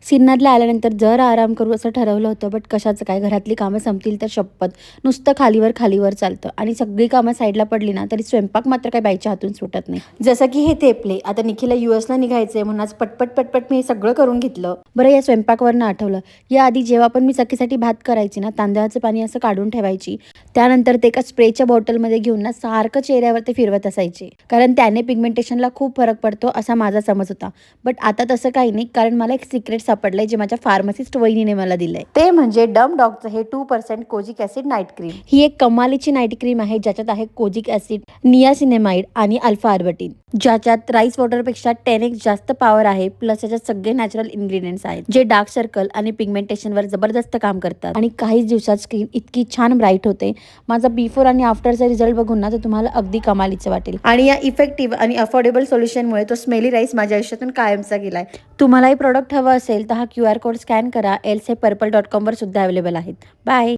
सिन्नरला आल्यानंतर जरा आराम करू असं ठरवलं होतं, बट कशाचं काय, घरातली कामं संपतील तर शपथ नुसतं खालीवर खालीवर चालतं आणि सगळी कामं साईडला पडली ना तरी स्वयंपाक मात्र काही बाईच्या हातून सुटत नाही. जसं की हे थेपले, आता निखिलला US ला निघायचंय म्हणून आज पटपट पटपट मी हे सगळं करून घेतलं. बरं, या स्वयंपाकवरनं आठवलं, या आधी जेव्हा पण मी सखीसाठी भात करायची ना, तांदळाचं पाणी असं काढून ठेवायची, त्यानंतर ते एका स्प्रेच्या बॉटलमध्ये घेऊन ना सारखं चेहऱ्यावरती फिरवत असायचे, कारण त्याने पिगमेंटेशनला खूप फरक पडतो असा माझा समज होता. बट आता तसं काही नाही, कारण मला एक सिक्रेट सापडलंय जे माझ्या फार्मसिस्ट वहिनीने मला दिलंय. ते म्हणजे डम डॉगचं हे 2% कोजिक ऍसिड नाईट क्रीम. ही एक कमालीची नाईट क्रीम आहे ज्याच्यात आहे कोजिक ऍसिड, नियासिनेमाइड आणि अल्फा आर्बटिन, ज्याच्यात राईस वॉटरपेक्षा 10x जास्त पॉवर आहे. प्लस याच्यात सगळे नॅचरल इन्ग्रेडियंट्स आहेत जे डार्क सर्कल आणि पिगमेंटेशनवर जबरदस्त काम करतात आणि काहीच दिवसात स्किन इतकी छान ब्राईट होते. माझा बिफोर आणि आफ्टरचा रिझल्ट बघून ना तर तुम्हाला अगदी कमालीचं वाटेल. आणि या इफेक्टिव्ह आणि अफोर्डेबल सोल्युशनमुळे तो स्मेली राईस माझ्या आयुष्यातून कायमचा गेलाय. तुम्हालाही प्रोडक्ट हवं असेल तर हा QR कोड स्कॅन करा. एल्स हे पर्पल.com वर सुद्धा अवेलेबल आहेत. बाय.